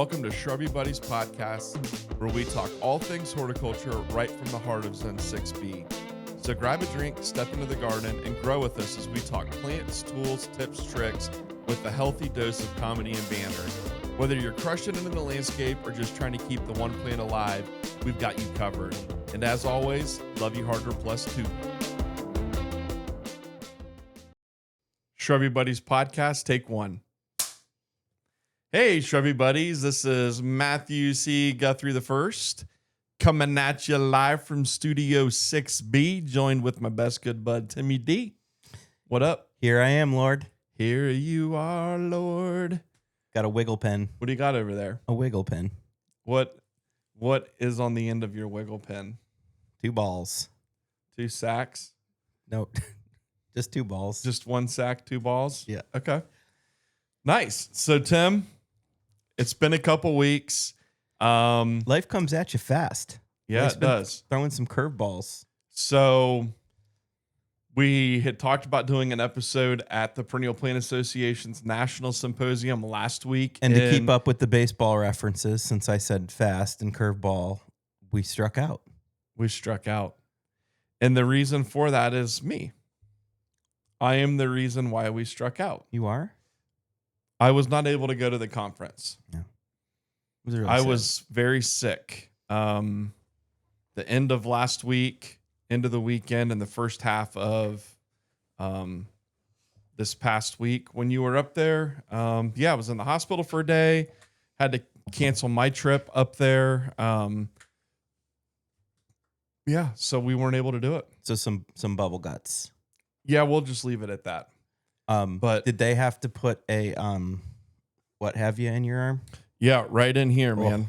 welcome to Shrubby Buddies podcast, where we talk all things horticulture right from the heart of Zone 6B. So grab a drink, step into the garden, and grow with us as we talk plants, tools, tips, tricks, with a healthy dose of comedy and banter. Whether you're crushing it in the landscape or just trying to keep the one plant alive, we've got you covered. And as always, love you harder plus two. Shrubby Buddies podcast, take one. Hey, Shrubby Buddies, this is Matthew C. Guthrie the First, coming at you live from Studio 6B, joined with my best good bud, Timmy D. What up? Here I am, Lord. Here you are, Lord. Got a wiggle pen. What do you got over there? A wiggle pen. What is on the end of your wiggle pen? 2 balls. 2 sacks? No, just 2 balls. Just 1 sack, 2 balls? Yeah. Okay. Nice. So, Tim, it's been a couple weeks. Life comes at you fast. Yeah, Life's it been does. Throwing some curveballs. So we had talked about doing an episode at the Perennial Plant Association's National Symposium last week. And to keep up with the baseball references, since I said fast and curveball, we struck out. And the reason for that is me. I am the reason why we struck out. You are? I was not able to go to the conference. Yeah. Really I sad. was very sick. The end of last week, end of the weekend, and the first half of this past week when you were up there. I was in the hospital for a day. Had to cancel my trip up there. So we weren't able to do it. So some bubble guts. Yeah, we'll just leave it at that. But did they have to put a what have you in your arm? Yeah, right in here, man.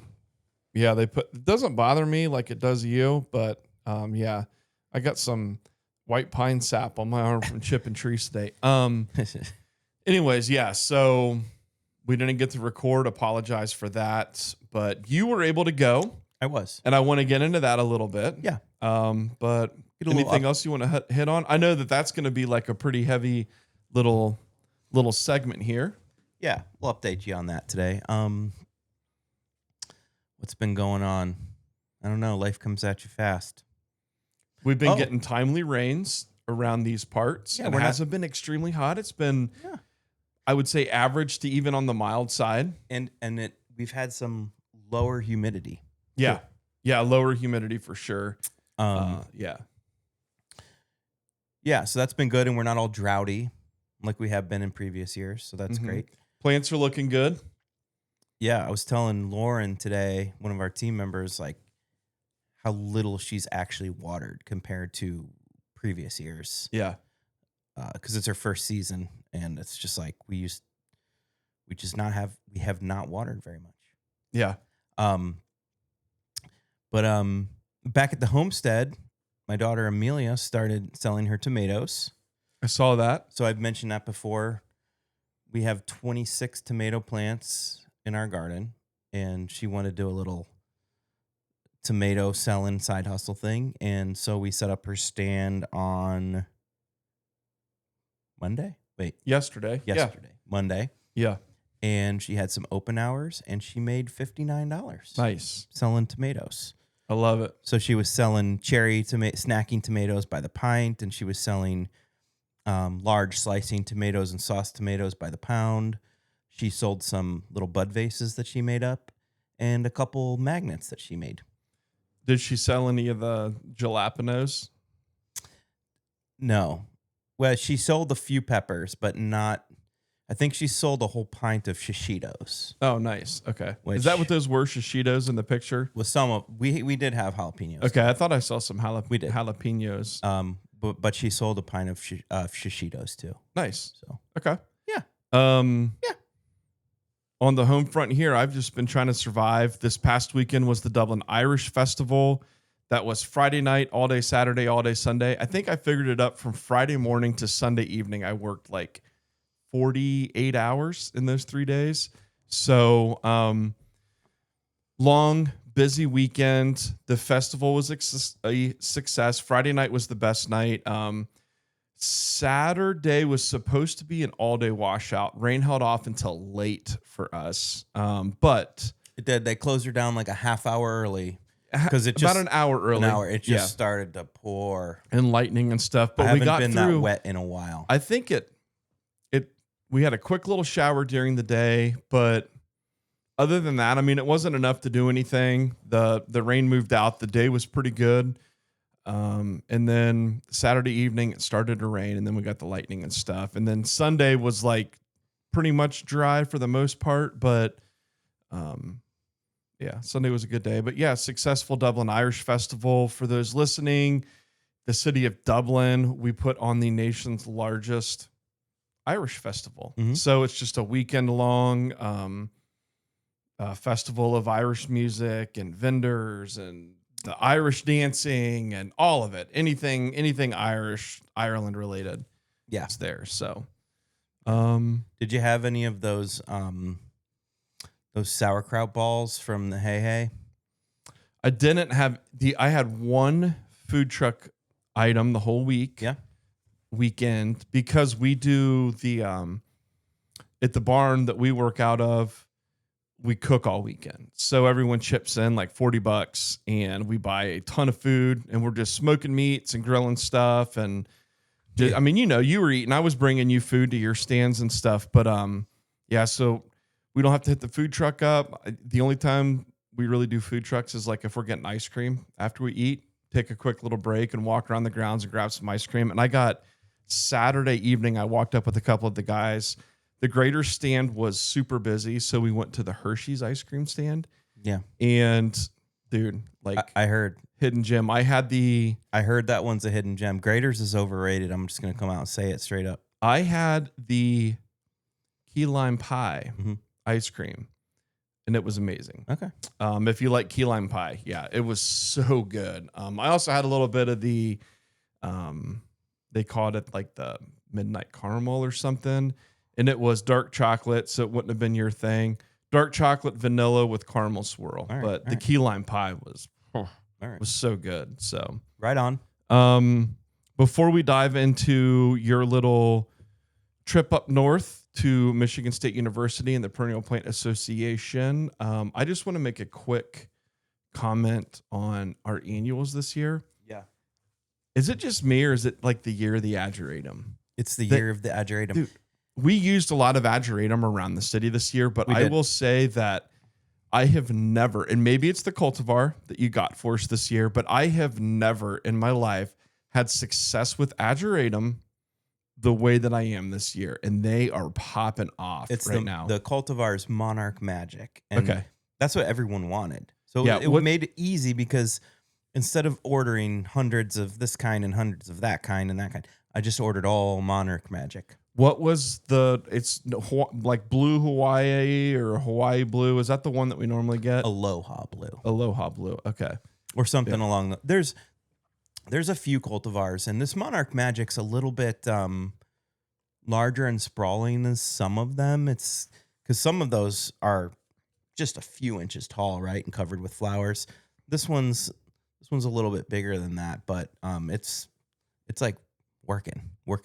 Yeah, it doesn't bother me like it does you, but I got some white pine sap on my arm from chipping trees today. Anyways, so we didn't get to record. Apologize for that, but you were able to go. I was, and I want to get into that a little bit. Yeah. But anything else you want to hit on? I know that's going to be like a pretty heavy little segment here. Yeah, we'll update you on that today. What's been going on? I don't know. Life comes at you fast. We've been getting timely rains around these parts. Yeah, it hasn't been extremely hot. It's been, I would say, average to even on the mild side. And we've had some lower humidity. Yeah. Yeah, lower humidity for sure. Yeah, so that's been good, and we're not all droughty like we have been in previous years, so that's great. Plants are looking good. Yeah, I was telling Lauren today, one of our team members, like how little she's actually watered compared to previous years. Yeah. Because it's her first season, and it's just like we have not watered very much. Yeah. But back at the homestead, my daughter Amelia started selling her tomatoes. I saw that. So I've mentioned that before. We have 26 tomato plants in our garden, and she wanted to do a little tomato selling side hustle thing. And so we set up her stand on Monday. Yesterday. Monday. Yeah. And she had some open hours, and she made $59. Nice. Selling tomatoes. I love it. So she was selling snacking tomatoes by the pint, and she was selling large slicing tomatoes and sauce tomatoes by the pound. She sold some little bud vases that she made up and a couple magnets that she made. Did she sell any of the jalapenos? No. Well, she sold a few peppers, but not... I think she sold a whole pint of shishitos. Oh, nice. Okay. Is that what those were, shishitos in the picture? With some of... We did have jalapenos. Okay, I thought I saw some jalapenos. But she sold a pint of shishitos too. Nice. So okay. Yeah. Yeah. On the home front here, I've just been trying to survive. This past weekend was the Dublin Irish Festival. That was Friday night, all day Saturday, all day Sunday. I think I figured it up from Friday morning to Sunday evening. I worked like 48 hours in those 3 days. So long, busy weekend. The festival was a success. Friday night was the best night. Saturday was supposed to be an all-day washout. Rain held off until late for us. But It did. They closed her down like a half hour early because it just about an hour early. It just started to pour and lightning and stuff. But I haven't we got been through. that wet in a while. I think we had a quick little shower during the day, but other than that, I mean, it wasn't enough to do anything. The rain moved out. The day was pretty good. And then Saturday evening it started to rain, and then we got the lightning and stuff. And then Sunday was like pretty much dry for the most part, but Sunday was a good day. But yeah, successful Dublin Irish Festival. For those listening, the city of Dublin, we put on the nation's largest Irish festival. Mhm. So it's just a weekend long festival of Irish music and vendors and the Irish dancing and all of it. Anything Ireland related. Yeah. It's there. So Did you have any of those sauerkraut balls from the Hey Hey? I didn't have I had one food truck item the whole weekend, because we do the at the barn that we work out of, we cook all weekend. So everyone chips in like $40 and we buy a ton of food, and we're just smoking meats and grilling stuff. And I mean, you were eating, I was bringing you food to your stands and stuff, but so we don't have to hit the food truck up. The only time we really do food trucks is like if we're getting ice cream after we eat, take a quick little break and walk around the grounds and grab some ice cream. And I got Saturday evening, I walked up with a couple of the guys. The Grater stand was super busy, so we went to the Hershey's ice cream stand. Yeah. And dude, like I heard hidden gem. I heard that one's a hidden gem. Graders is overrated. I'm just going to come out and say it straight up. I had the key lime pie ice cream, and it was amazing. Okay. If you like key lime pie, yeah, it was so good. I also had a little bit of the, they called it like the midnight caramel or something, and it was dark chocolate, so it wouldn't have been your thing. Dark chocolate vanilla with caramel swirl, but the key lime pie was so good. So right on. Before we dive into your little trip up north to Michigan State University and the Perennial Plant Association, I just want to make a quick comment on our annuals this year. Yeah. Is it just me, or is it like the year of the ageratum? It's the year of the ageratum. Dude, we used a lot of ageratum around the city this year, but I will say that I have never, and maybe it's the cultivar that you got for us this year, but I have never in my life had success with ageratum the way that I am this year, and they are popping off now. The cultivar's Monarch Magic, and that's what everyone wanted. So it made it easy, because instead of ordering hundreds of this kind and hundreds of that kind and that kind, I just ordered all Monarch Magic. What was it's like Blue Hawaii or Hawaii Blue? Is that the one that we normally get? Aloha Blue. Aloha Blue. Okay. Or something along the, there's a few cultivars, and this Monarch Magic's a little bit larger and sprawling than some of them. It's because some of those are just a few inches tall, right, and covered with flowers. This one's a little bit bigger than that, but it's like working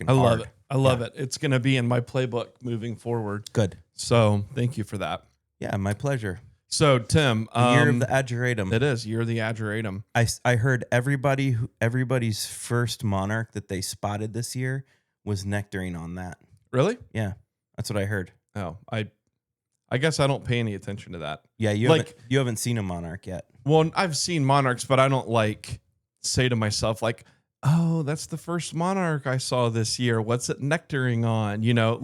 I hard. love it. I love it. It's going to be in my playbook moving forward. Good. So thank you for that. Yeah, my pleasure. So Tim, year of the ageratum. It is year of the ageratum. I heard everybody's first monarch that they spotted this year was nectaring on that. Really? Yeah, that's what I heard. Oh, I guess I don't pay any attention to that. Yeah, you haven't seen a monarch yet. Well, I've seen monarchs, but I don't say to myself like, oh, that's the first monarch I saw this year. What's it nectaring on? You know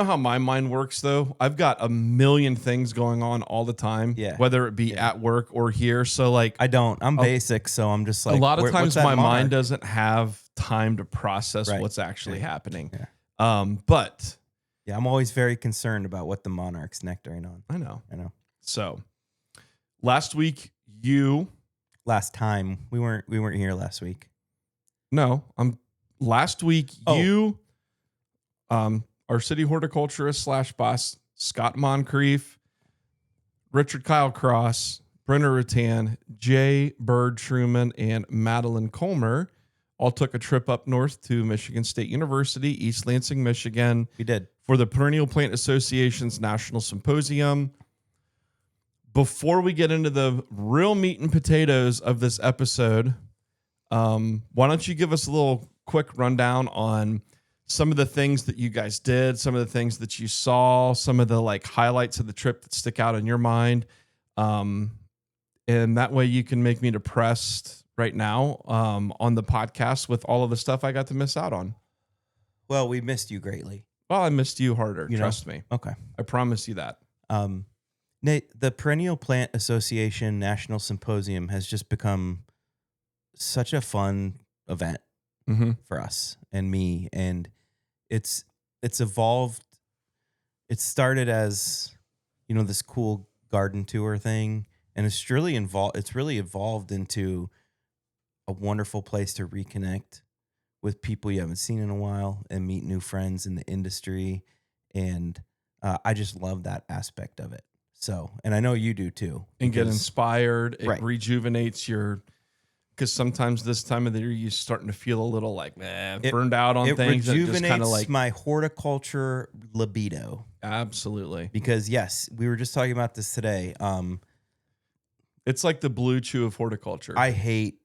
how my mind works, though? I've got a million things going on all the time, whether it be at work or here. So I don't. I'm basic, so I'm just like, a lot of times my mind doesn't have time to process what's actually happening. Yeah. But yeah, I'm always very concerned about what the monarch's nectaring on. I know. So last time we weren't here last week. No, last week you, our city horticulturist / boss, Scott Moncrief, Richard Kyle Cross, Brenner Rattan, Jay Bird Truman, and Madeline Colmer all took a trip up north to Michigan State University, East Lansing, Michigan. We did. for the Perennial Plant Association's National Symposium. Before we get into the real meat and potatoes of this episode, why don't you give us a little quick rundown on some of the things that you guys did, some of the things that you saw, some of the like highlights of the trip that stick out in your mind. And that way you can make me depressed right now on the podcast with all of the stuff I got to miss out on. Well, we missed you greatly. Well, I missed you harder. Trust me. Okay. I promise you that. Nate, the Perennial Plant Association National Symposium has just become such a fun event for us and me. And it's evolved. It started as, this cool garden tour thing. And it's really evolved into a wonderful place to reconnect with people you haven't seen in a while and meet new friends in the industry. And I just love that aspect of it. So, and I know you do too. And get inspired. It rejuvenates because sometimes this time of the year, you're starting to feel a little like, burned out on things. It rejuvenates kind of like my horticulture libido. Absolutely. Because yes, we were just talking about this today. It's like the Blue Chew of horticulture. I hate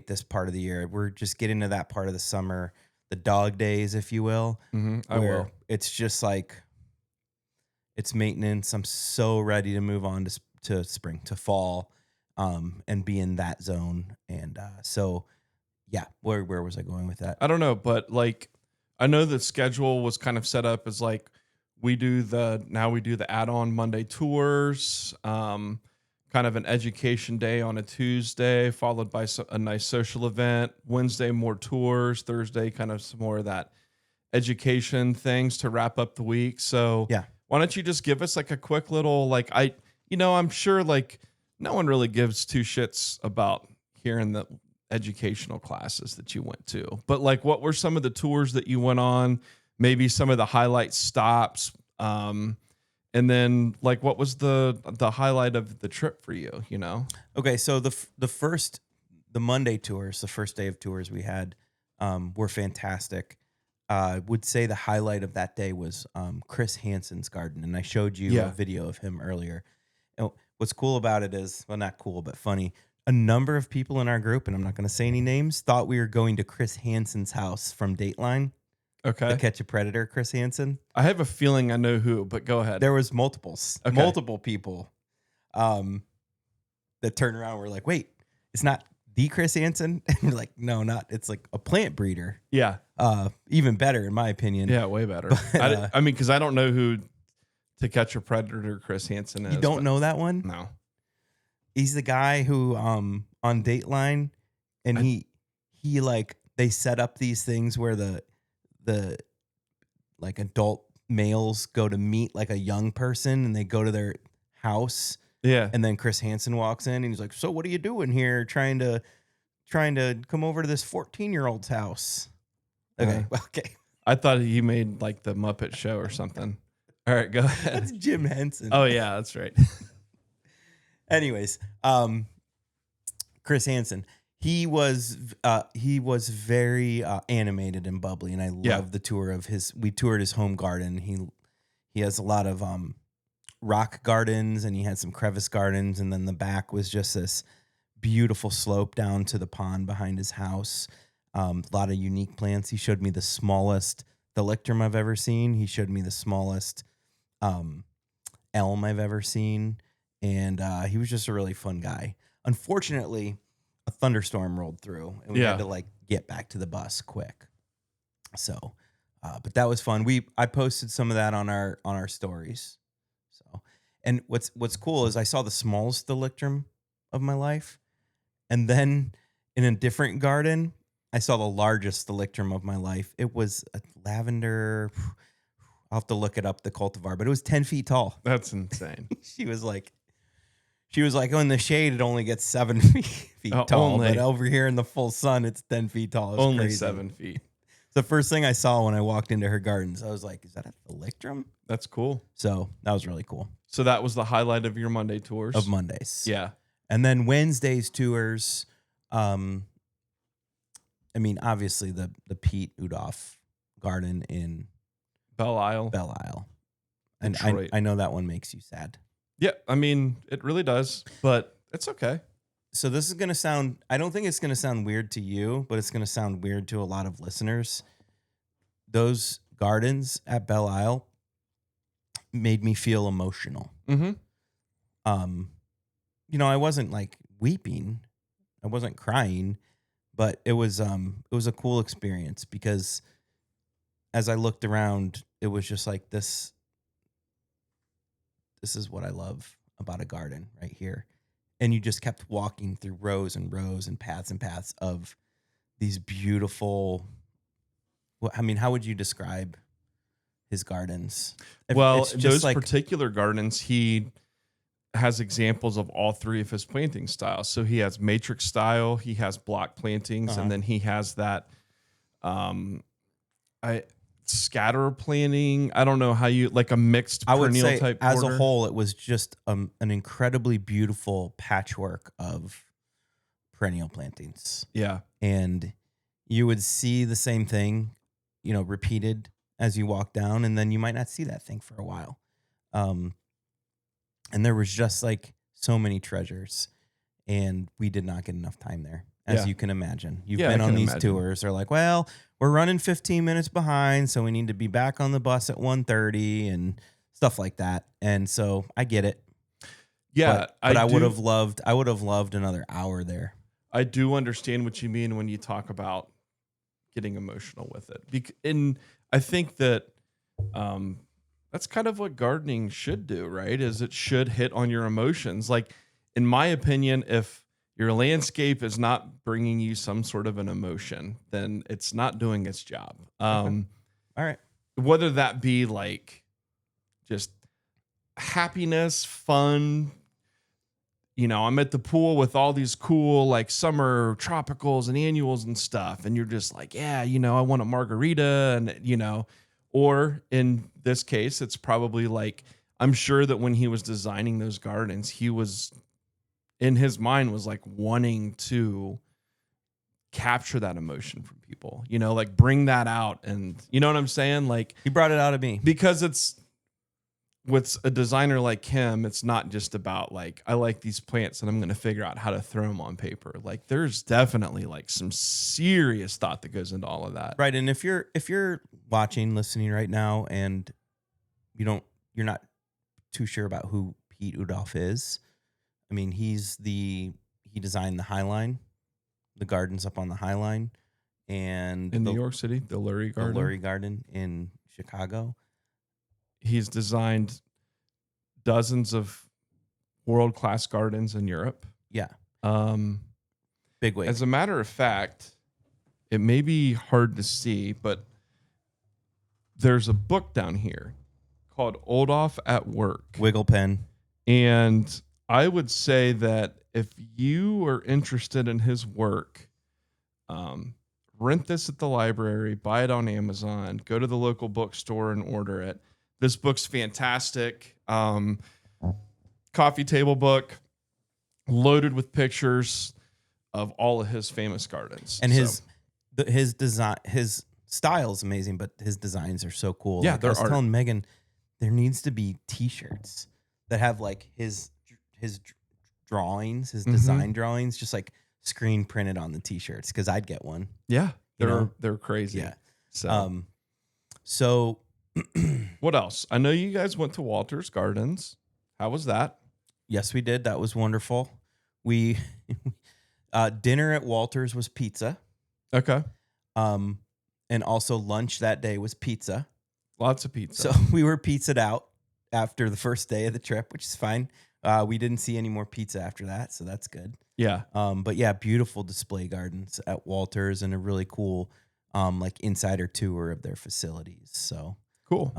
this part of the year. We're just getting to that part of the summer, the dog days, if you will. I will. It's just like, it's maintenance. I'm so ready to move on to spring, to fall, and be in that zone. And so, yeah, where was I going with that? I don't know, but like, I know the schedule was kind of set up as like, we do the add-on Monday tours, kind of an education day on a Tuesday, followed by a nice social event. Wednesday, more tours. Thursday, kind of some more of that education things to wrap up the week. So yeah. Why don't you just give us like a quick little, like, I'm sure like no one really gives two shits about hearing the educational classes that you went to, but like, what were some of the tours that you went on? Maybe some of the highlight stops. And then like, what was the highlight of the trip for you, Okay. So the Monday tours, the first day of tours we had, were fantastic. Would say the highlight of that day was Chris Hansen's garden, and I showed you a video of him earlier. And what's cool about it is, well, not cool, but funny. A number of people in our group, and I'm not going to say any names, thought we were going to Chris Hansen's house from Dateline. Okay. To Catch a Predator, Chris Hansen. I have a feeling I know who, but go ahead. There was multiple people that turned around and were like, wait, it's not the Chris Hansen? And we're like, no, not. It's like a plant breeder. Yeah. Even better, in my opinion. Yeah, way better. But, I mean, because I don't know who To Catch a Predator Chris Hansen is. You don't know that one? No. He's the guy who on Dateline, and he like, they set up these things where the like adult males go to meet like a young person, and they go to their house. Yeah. And then Chris Hansen walks in and he's like, so what are you doing here? Trying to come over to this 14-year-old's house. Okay. Okay. I thought he made like the Muppet Show or something. All right, go ahead. That's Jim Henson. Oh yeah, that's right. Anyways, Chris Hansen, he was very animated and bubbly, and I love the tour of we toured his home garden. He has a lot of rock gardens, and he had some crevice gardens, and then the back was just this beautiful slope down to the pond behind his house. A lot of unique plants. He showed me the smallest thalictrum I've ever seen. He showed me the smallest elm I've ever seen, and he was just a really fun guy. Unfortunately, a thunderstorm rolled through, and we had to like get back to the bus quick. So, but that was fun. I posted some of that on our stories. So, and what's cool is I saw the smallest thalictrum of my life, and then in a different garden, I saw the largest thalictrum of my life. It was a lavender. I'll have to look it up, the cultivar, but it was 10 feet tall. That's insane. She was like, oh, in the shade, it only gets 7 feet tall. But over here in the full sun, it's 10 feet tall. Only crazy. 7 feet. The first thing I saw when I walked into her gardens, I was like, is that a thalictrum? That's cool. So that was really cool. So that was the highlight of your Monday tours? Of Mondays. Yeah. And then Wednesday's tours, I mean, obviously the Pete Udoff garden in Belle Isle. Belle Isle. And Detroit. I know that one makes you sad. Yeah, I mean, it really does, but it's okay. So this is going to sound, I don't think it's going to sound weird to you, but it's going to sound weird to a lot of listeners. Those gardens at Belle Isle made me feel emotional. Mm-hmm. I wasn't like weeping. I wasn't crying, but it was a cool experience because as I looked around, it was just like this is what I love about a garden right here. And you just kept walking through rows and rows and paths of these beautiful, how would you describe his gardens? Well, It's just those like, particular gardens, he has examples of all three of his planting styles. So he has matrix style, he has block plantings, and then he has that scatter planting. I don't know how you like a mixed I would perennial say type as border. a whole, it was just an incredibly beautiful patchwork of perennial plantings. Yeah. And you would see the same thing, repeated as you walk down, and then you might not see that thing for a while. And there was just like so many treasures, and we did not get enough time there, as you can imagine. You've been on these tours. They're like, well, we're running 15 minutes behind, so we need to be back on the bus at 1:30 and stuff like that. And so I get it. Yeah, but I would have loved another hour there. I do understand what you mean when you talk about getting emotional with it. And I think that that's kind of what gardening should do, right? Is it should hit on your emotions. Like, in my opinion, if your landscape is not bringing you some sort of an emotion, then it's not doing its job. All right. Whether that be like just happiness, fun. I'm at the pool with all these cool like summer tropicals and annuals and stuff. And you're just like, yeah, I want a margarita and, or in this case, it's probably like, I'm sure that when he was designing those gardens, he was in his mind was like wanting to capture that emotion from people, like bring that out. And you know what I'm saying? Like He brought it out of me. because it's with a designer like him, it's not just about like, I like these plants and I'm going to figure out how to throw them on paper. Like there's definitely like some serious thought that goes into all of that. Right. And if you're watching, listening right now, and you're not too sure about who Pete Udolph is, I mean, he designed the High Line, the gardens up on the High Line, and in New York City, the Lurie Garden. The Lurie Garden in Chicago. He's designed dozens of world-class gardens in Europe. Yeah. Big wig. As a matter of fact, it may be hard to see, but there's a book down here called Udolph at Work. Wiggle pen. And I would say that if you are interested in his work, rent this at the library, buy it on Amazon, go to the local bookstore and order it. This book's fantastic. Coffee table book, loaded with pictures of all of his famous gardens. And his design, his style is amazing, but his designs are so cool. Yeah, like I was telling Megan, there needs to be T-shirts that have like his drawings, his design drawings, just like screen printed on the T-shirts. Because I'd get one. Yeah, they're crazy. Yeah. So what else? I know you guys went to Walter's Gardens. How was that? Yes, we did. That was wonderful. We dinner at Walter's was pizza. Okay. And also lunch that day was pizza. Lots of pizza. So we were pizzaed out after the first day of the trip, which is fine. We didn't see any more pizza after that, so that's good. Yeah. But yeah, beautiful display gardens at Walter's and a really cool like insider tour of their facilities. So cool.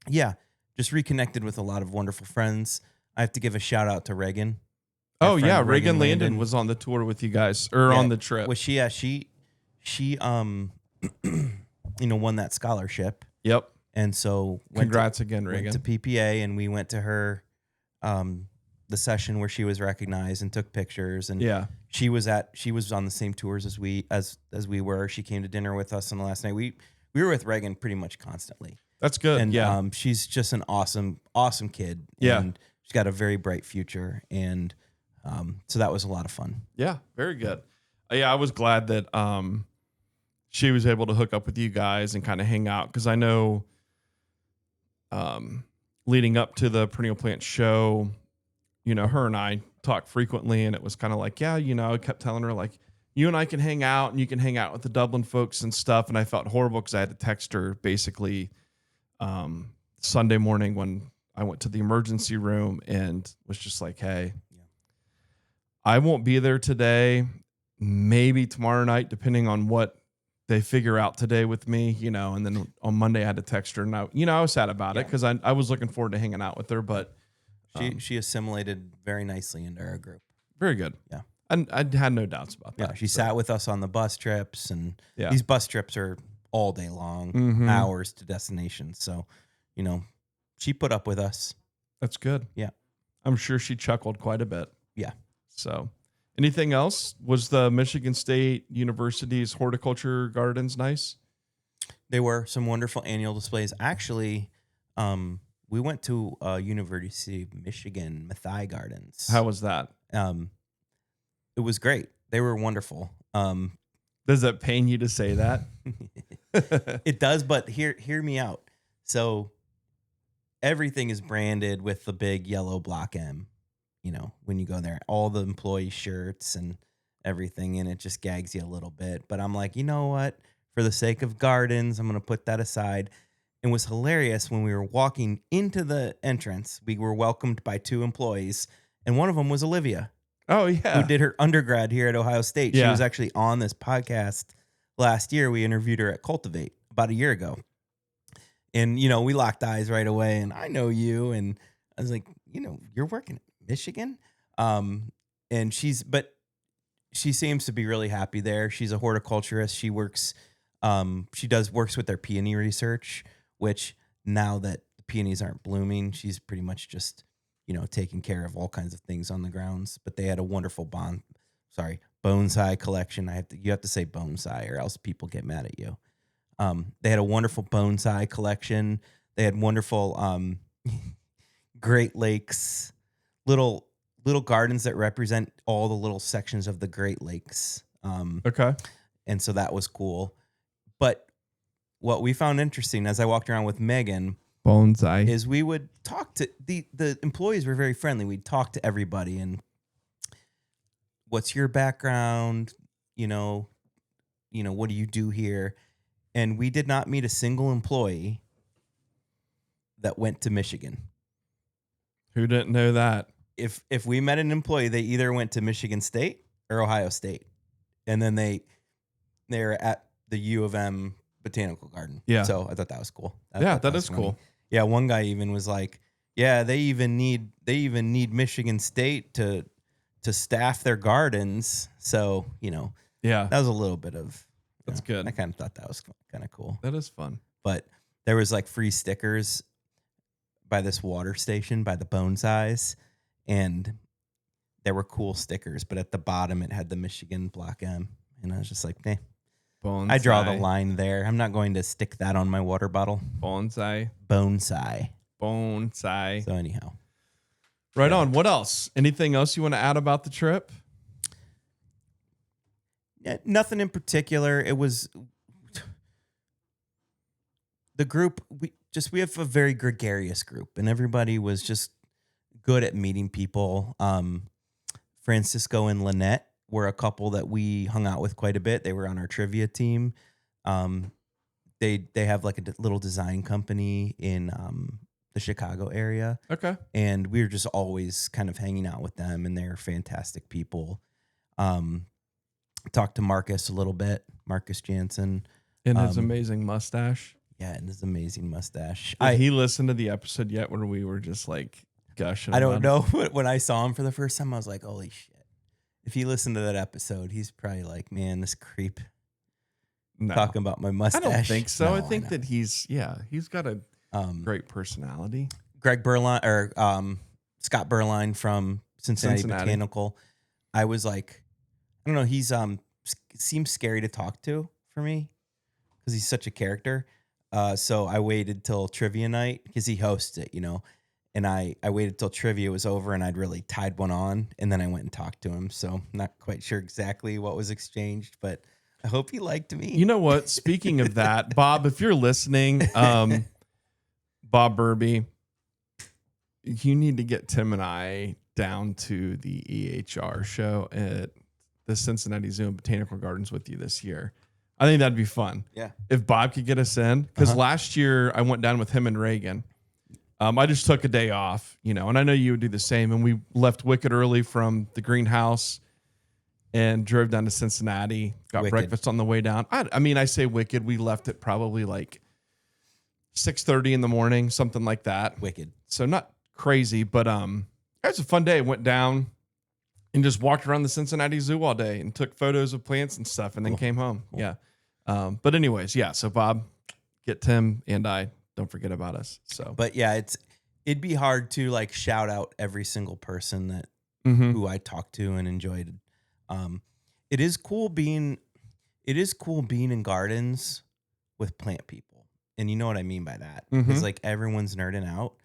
Yeah, just reconnected with a lot of wonderful friends. I have to give a shout out to Reagan. Oh yeah, Reagan Landon was on the tour with you guys, or on the trip. Well, she won that scholarship. Yep. And so congrats again, Reagan. Went to PPA, and we went to her the session where she was recognized and took pictures. And she was on the same tours as we were. She came to dinner with us on the last night. we were with Reagan pretty much constantly. That's good. And she's just an awesome kid. Yeah. And she's got a very bright future. And so that was a lot of fun. Yeah, very good. I was glad that she was able to hook up with you guys and kind of hang out, because I know leading up to the Perennial Plant show, her and I talked frequently, and it was kind of like, I kept telling her, like, you and I can hang out and you can hang out with the Dublin folks and stuff. And I felt horrible because I had to text her basically Sunday morning when I went to the emergency room and was just like, hey, I won't be there today, maybe tomorrow night, depending on what they figure out today with me, and then on Monday I had to text her, and I was sad about it because I was looking forward to hanging out with her, but she assimilated very nicely into our group. Very good. Yeah. And I had no doubts about that. Yeah. She sat with us on the bus trips, and these bus trips are all day long, hours to destinations. So, she put up with us. That's good. Yeah. I'm sure she chuckled quite a bit. Yeah. So, anything else? Was the Michigan State University's horticulture gardens nice? They were some wonderful annual displays. Actually, we went to University of Michigan Mathai Gardens. How was that? It was great. They were wonderful. Does it pain you to say that? It does, but hear me out. So everything is branded with the big yellow block M. When you go there, all the employee shirts and everything, and it just gags you a little bit. But I'm like, you know what? For the sake of gardens, I'm going to put that aside. It was hilarious when we were walking into the entrance. We were welcomed by two employees, and one of them was Olivia. Oh, yeah. Who did her undergrad here at Ohio State. Yeah. She was actually on this podcast last year. We interviewed her at Cultivate about a year ago. And, we locked eyes right away, and I know you. And I was like, you're working at Michigan? And she seems to be really happy there. She's a horticulturist. She works with their peony research, which now that the peonies aren't blooming, she's pretty much just taking care of all kinds of things on the grounds. But they had a wonderful bonsai collection. You have to say bonsai or else people get mad at you. They had a wonderful bonsai collection. They had wonderful Great Lakes, little gardens that represent all the little sections of the Great Lakes. Okay. And so that was cool. But what we found interesting as I walked around with Megan bonsai is we would talk to the employees were very friendly. We'd talk to everybody and what's your background? What do you do here? And we did not meet a single employee that went to Michigan. Who didn't know that? If we met an employee, they either went to Michigan State or Ohio State. And then they're at the U of M Botanical Garden. Yeah. So I thought that was cool. That is cool. Yeah, one guy even was like, yeah, they even need Michigan State to staff their gardens. So, Yeah. that was a little bit of That's good. I kind of thought that was kind of cool. That is fun. But there was like free stickers by this water station by the bonsais, and there were cool stickers, but at the bottom it had the Michigan Block M. And I was just like, Bonsai. I draw the line there. I'm not going to stick that on my water bottle. Bonsai. So anyhow. Right on. What else? Anything else you want to add about the trip? Yeah, nothing in particular. It was the group. We have a very gregarious group, and everybody was just good at meeting people. Francisco and Lynette were a couple that we hung out with quite a bit. They were on our trivia team. They have like a little design company in the Chicago area. Okay. And we were just always kind of hanging out with them, and they're fantastic people. Talked to Marcus a little bit, Marcus Jansen. And his amazing mustache. Yeah, and his amazing mustache. Did he listened to the episode yet where we were just like gushing? I don't know, but when I saw him for the first time, I was like, holy shit. If he listened to that episode, he's probably like, man, this creep talking about my mustache. I don't think so. No, I think that he's got a great personality. Greg Berline or Scott Berline from Cincinnati Botanical. I was like, I don't know. He's seems scary to talk to for me because he's such a character. So I waited till trivia night because he hosts it, and I waited till trivia was over and I'd really tied one on, and then I went and talked to him. So I'm not quite sure exactly what was exchanged, but I hope he liked me. You know what? Speaking of that, Bob, if you're listening, Bob Burby, you need to get Tim and I down to the EHR show at the Cincinnati Zoo and Botanical Gardens with you this year. I think that'd be fun. Yeah. If Bob could get us in, because last year I went down with him and Reagan. I just took a day off, and I know you would do the same. And we left wicked early from the greenhouse and drove down to Cincinnati, got breakfast on the way down. I say wicked. We left at probably like 6:30 in the morning, something like that. Wicked. So not crazy, but it was a fun day. Went down and just walked around the Cincinnati Zoo all day and took photos of plants and stuff and then came home. Cool. Yeah. But anyways, yeah. So Bob, get Tim and I, don't forget about us. So, but yeah, it'd be hard to like shout out every single person that who I talked to and enjoyed. It is cool being in gardens with plant people. And you know what I mean by that? It's like everyone's nerding out,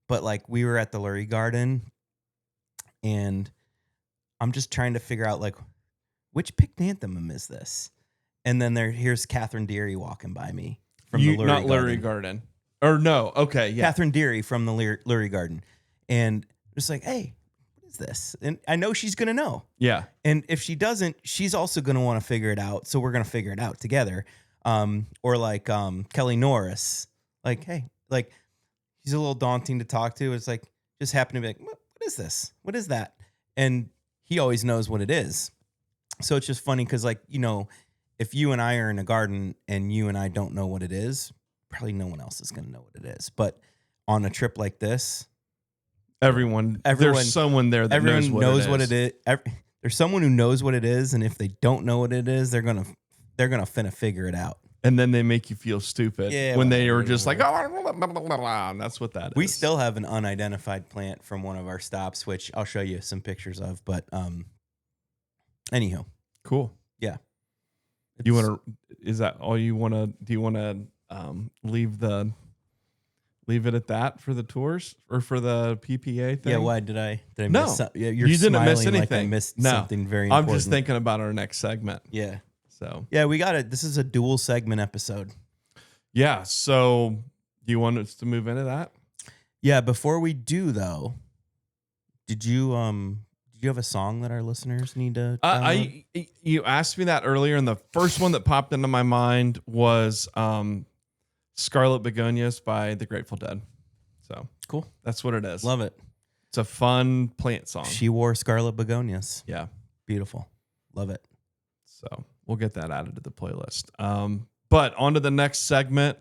but like we were at the Lurie Garden and I'm just trying to figure out like which pycnanthemum is this? And then here's Catherine Deary walking by me from the Lurie Garden. Or no, okay, yeah. Catherine Deary from the Lurie Garden. And just like, hey, what is this? And I know she's going to know. Yeah. And if she doesn't, she's also going to want to figure it out. So we're going to figure it out together. Or like Kelly Norris. Like, hey, like he's a little daunting to talk to. It's like, just happen to be like, what is this? What is that? And he always knows what it is. So it's just funny because like, if you and I are in a garden and you and I don't know what it is, probably no one else is going to know what it is. But on a trip like this, everyone there's someone there that knows what it is. There's someone who knows what it is, and if they don't know what it is, they're gonna finna figure it out. And then they make you feel stupid when they are just like, oh, and that's what that is. We still have an unidentified plant from one of our stops, which I'll show you some pictures of. But anyhow, cool. Yeah. Is that all you want to? Do you want to leave it at that for the tours or for the PPA thing? Yeah. Why did I no, miss something? Yeah, you didn't miss anything. Like I missed something very important. I'm just thinking about our next segment. Yeah. So yeah, we got it. This is a dual segment episode. Yeah. So do you want us to move into that? Yeah. Before we do though, did you have a song that our listeners need to you asked me that earlier, and the first one that popped into my mind was Scarlet Begonias by the Grateful Dead. So cool. That's what it is. Love it. It's a fun plant song. She wore scarlet begonias. Yeah. Beautiful. Love it. So we'll get that added to the playlist. But on to the next segment.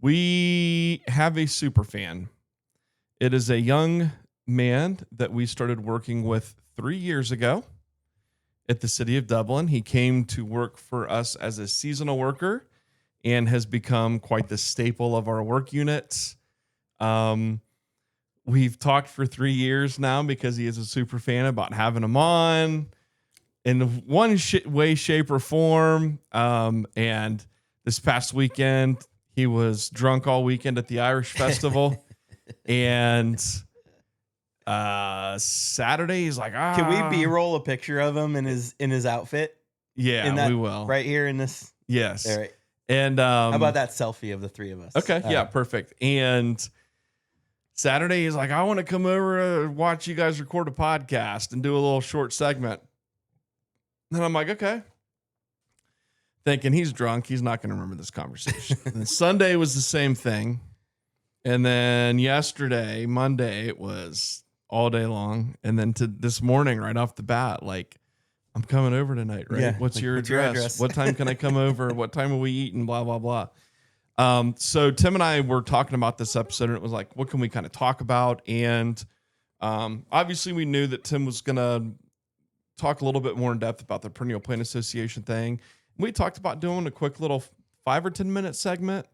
We have a super fan. It is a young man that we started working with 3 years ago at the city of Dublin. He came to work for us as a seasonal worker and has become quite the staple of our work units. We've talked for 3 years now because he is a super fan about having him on in one way, shape, or form. And this past weekend, he was drunk all weekend at the Irish Festival. And Saturday, he's like, Can we B-roll a picture of him in his outfit? Yeah, we will. Right here in this. Yes. All right. And how about that selfie of the three of us? Okay. Yeah, perfect. And Saturday, he's like, I want to come over and watch you guys record a podcast and do a little short segment. And I'm like, okay. Thinking he's drunk. He's not going to remember this conversation. And Sunday was the same thing. And then yesterday, Monday, it was all day long. And then to this morning, right off the bat, like, I'm coming over tonight, right? Yeah. What's your address? What time can I come over? What time are we eating? Blah, blah, blah. So Tim and I were talking about this episode, and it was like, what can we kind of talk about? And obviously we knew that Tim was going to talk a little bit more in depth about the Perennial Plant Association thing. We talked about doing a quick little 5 or 10 minute segment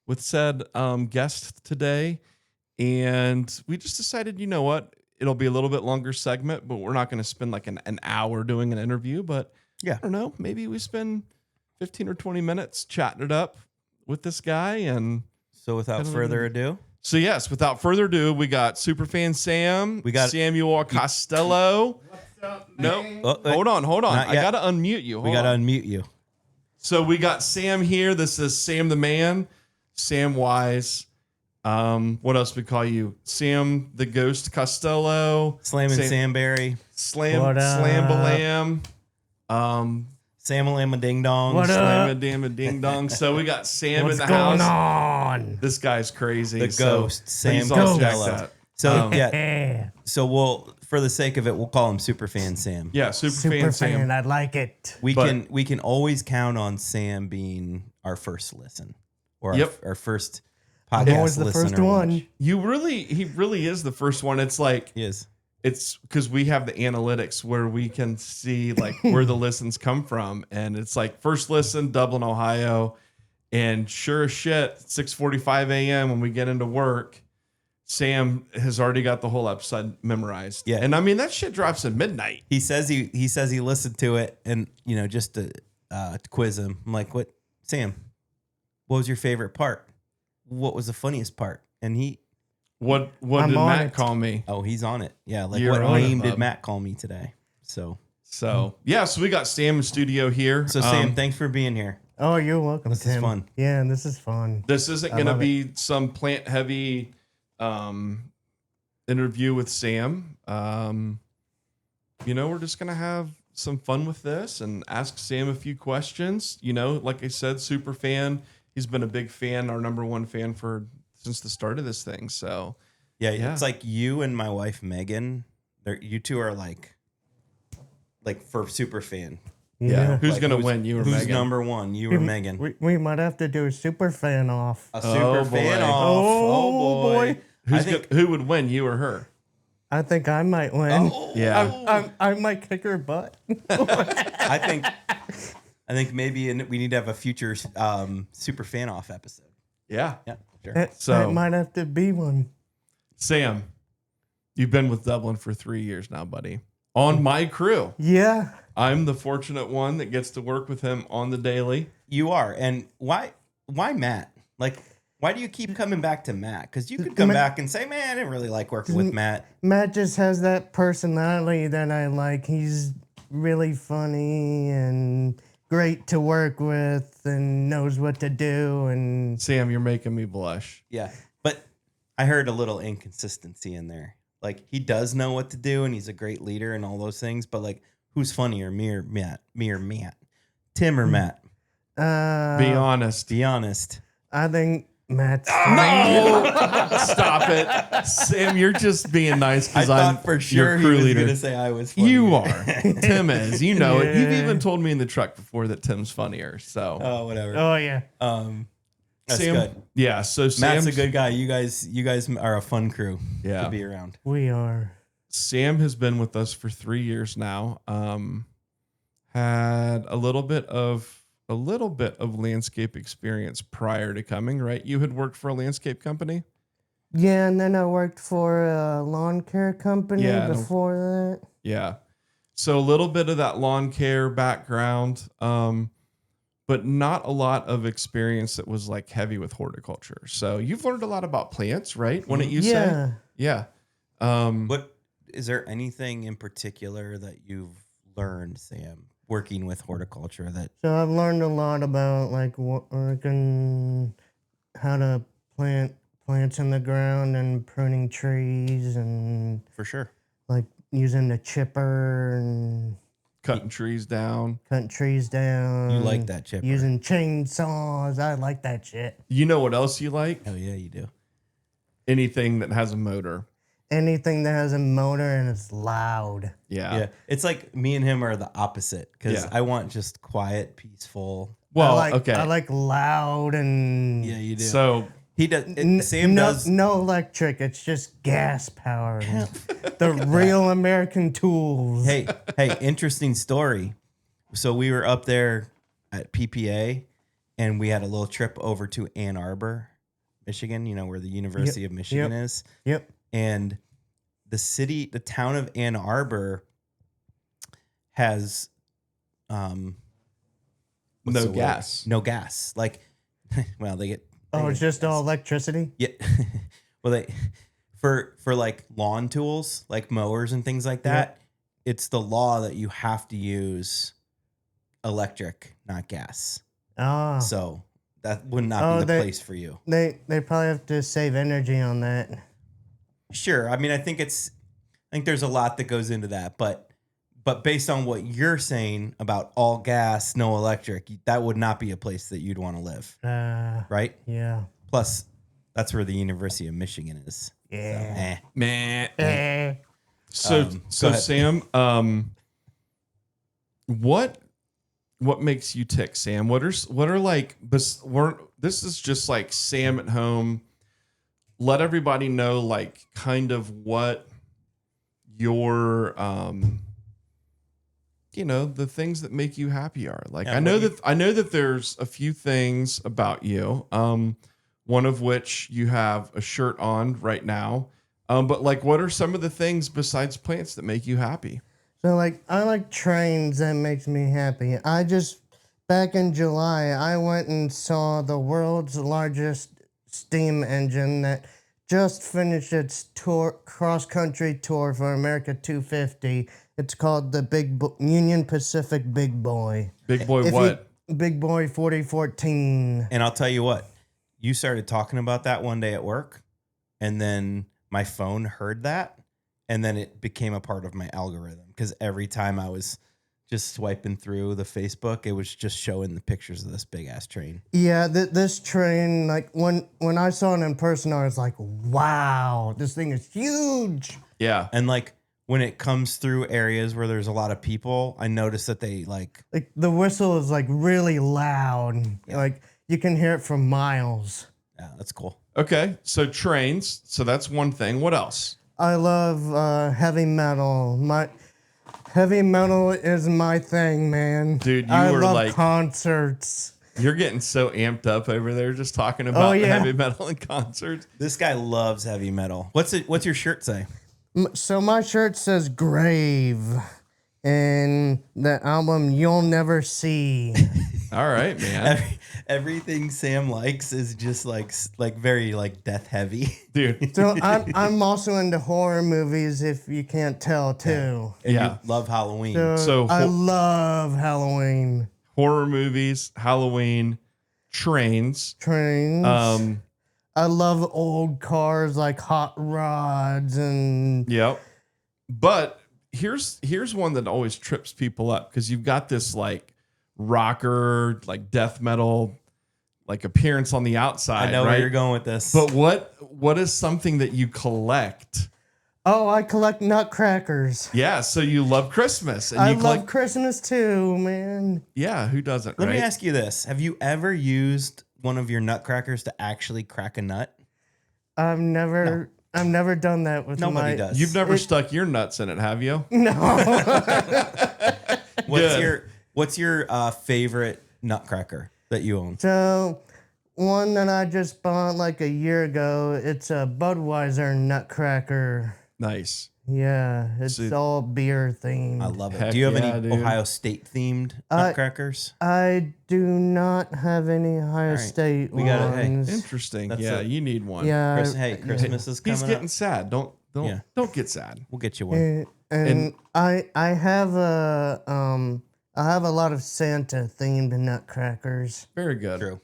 with said guest today. And we just decided, it'll be a little bit longer segment, but we're not going to spend like an hour doing an interview, but Yeah. I don't know, maybe we spend 15 or 20 minutes chatting it up with this guy. And So without further ado, so yes, without further ado, we got Superfan Sam, we got Samuel Costello. What's up, No, man? hold on. Not I yet. gotta unmute you. we Hold got to on. unmute you. So we got Sam here. This is Sam the Man, Sam Wise. What else we call you? Sam the Ghost Costello. Slamming Samberry. Sam-balam. Sam-balam Ding Dong. What up? Slam-a-dam-a ding-dong. So we got Sam What's in the going house. on? This guy's crazy. The So ghost, Sam he's all jacked Costello. up. So yeah, Yeah. so we'll, for the sake of it, we'll call him Superfan Sam. Yeah, Superfan Super Sam. fan. I like it. We But- can always count on Sam being our first listen or Yep. our first I'm podcast always the listener. first one. He really is the first one. It's like, He is. it's because we have the analytics where we can see like where the listens come from. And it's like first listen, Dublin, Ohio. And sure as shit, 6:45 a.m. when we get into work, Sam has already got the whole episode memorized. Yeah. And I mean, that shit drops at midnight. He says he listened to it, and just to quiz him. I'm like, "What, Sam? What was your favorite part? What was the funniest part?" And What I'm did on Matt it. call me? oh, he's on it. Yeah, like You're what on it, name did bub. Matt call me today? So So yeah, so we got Sam in studio here. Sam, thanks for being here. Oh, you're welcome, This is Tim. fun. Yeah, this is fun. This isn't I going to love be some plant heavy interview with Sam. We're just going to have some fun with this and ask Sam a few questions. Like I said, super fan. He's been a big fan, our number one fan since the start of this thing. So Yeah, Yeah. it's like you and my wife Megan. You two are like for super fan. yeah, who's Like, going to win? You or who's Megan? number one? You or Megan? We might have to do a super fan off. A super fan boy. off. Oh, boy. Who would win? You or her? I think I might win. Yeah. I might kick her butt. I think maybe we need to have a future super fan off episode. Yeah. Yeah, sure. That might have to be one. Sam, you've been with Dublin for 3 years now, buddy. On my crew. Yeah. I'm the fortunate one that gets to work with him on the daily. You are. And why Matt? Like, why do you keep coming back to Matt? Because you could come back and say, man, I didn't really like working with Matt. Matt just has that personality that I like. He's really funny and great to work with and knows what to do. And Sam, you're making me blush. Yeah. But I heard a little inconsistency in there. Like, he does know what to do and he's a great leader and all those things. But, like, who's funnier, me or Matt? Tim or Matt? Be honest. Be honest. I think Matt's No! Stop it. Sam, you're just being nice I because I'm thought for sure your he crew was leader. going to say I was funnier. You are. Tim is. You know it. You've Yeah. even told me in the truck before that Tim's funnier. So, Oh, whatever. Oh, yeah. That's Sam, good. yeah. So Matt's Sam's a good guy. You guys are a fun crew Yeah. to be around. We are. Sam has been with us for 3 years now. Had a little bit of landscape experience prior to coming, right? You had worked for a landscape company. Yeah, and then I worked for a lawn care company Yeah, before that. Yeah. So a little bit of that lawn care background, but not a lot of experience that was like heavy with horticulture. So you've learned a lot about plants, right? Wouldn't you say? Yeah. Yeah. What is there anything in particular that you've learned, Sam, working with horticulture that So I've learned a lot about like working, how to plant plants in the ground and pruning trees and for sure? like using the chipper and Cutting trees down. cutting trees down. You like that chipper? Using chainsaws. I like that shit. You know what else you like? Hell yeah, you do. Anything that has a motor. Anything that has a motor and it's loud. Yeah. Yeah, it's like me and him are the opposite because Yeah. I want just quiet, peaceful. Well, I okay. like loud and Yeah, you do. So he does. Sam no, does. no electric. It's just gas powered. The real American tools. Hey, interesting story. So we were up there at PPA, and we had a little trip over to Ann Arbor, Michigan. You know where the University of Michigan is. Yep. And the town of Ann Arbor has what's No the word? gas. No gas. Like, well, they get. Oh, they it's get just gas. all electricity? Yeah. Well, they for like lawn tools, like mowers and things like that, it's the law that you have to use electric, not gas. Oh. So that would not be the place for you. They probably have to save energy on that. Sure. I mean, I think there's a lot that goes into that, but based on what you're saying about all gas, no electric, that would not be a place that you'd want to live, right? Yeah. Plus, that's where the University of Michigan is. Yeah. So, Man. So go ahead. Sam, what makes you tick, Sam? What are like? This is just like Sam at home. Let everybody know, like, kind of what your the things that make you happy are. Like, Yeah, I know that there's a few things about you. One of which you have a shirt on right now. But like, what are some of the things besides plants that make you happy? So, like, I like trains. That makes me happy. Back in July, I went and saw the world's largest steam engine that just finished its cross-country tour for America 250. It's called the Union Pacific Big Boy. Big boy, what? Big Boy 4014. And I'll tell you what, you started talking about that one day at work, and then my phone heard that, and then it became a part of my algorithm because every time I was just swiping through the Facebook, it was just showing the pictures of this big ass train. Yeah, this train, like when I saw it in person, I was like, wow, this thing is huge. Yeah. And like when it comes through areas where there's a lot of people, I noticed that they like the whistle is like really loud. Yeah. Like you can hear it from miles. yeah, that's cool. Okay. So trains. So that's one thing. What else? I love heavy metal. Heavy metal is my thing, man. Dude, I were love like concerts. You're getting so amped up over there just talking about heavy metal and concerts. This guy loves heavy metal. What's your shirt say? So my shirt says Grave, and the album You'll Never See. All right, man. Everything Sam likes is just like very like death heavy. Dude. So I'm also into horror movies, if you can't tell, too. And Yeah. you love Halloween. So I love Halloween. Horror movies, Halloween, trains. I love old cars like hot rods and Yep. But here's one that always trips people up because you've got this like rocker, like death metal, like appearance on the outside. I know right? where you're going with this. But what is something that you collect? Oh, I collect nutcrackers. Yeah, so you love Christmas. And I you love collect, Christmas too, man. yeah, who doesn't, Let right? me ask you this. Have you ever used one of your nutcrackers to actually crack a nut? I've never done that with Nobody my. does. You've never stuck your nuts in it, have you? No. What's your favorite nutcracker that you own? So, one that I just bought like a year ago. It's a Budweiser nutcracker. Nice. Yeah, it's So- all beer themed. I love it. Heck Do you have yeah, any dude. Ohio State themed nutcrackers? I do not have any Ohio right. State We got it. Hey, ones. Interesting. That's yeah, it. you need one. Yeah. Christmas is coming He's getting up. sad. Don't Yeah. don't get sad. We'll get you one. And I have a lot of Santa themed nutcrackers. Very good. True.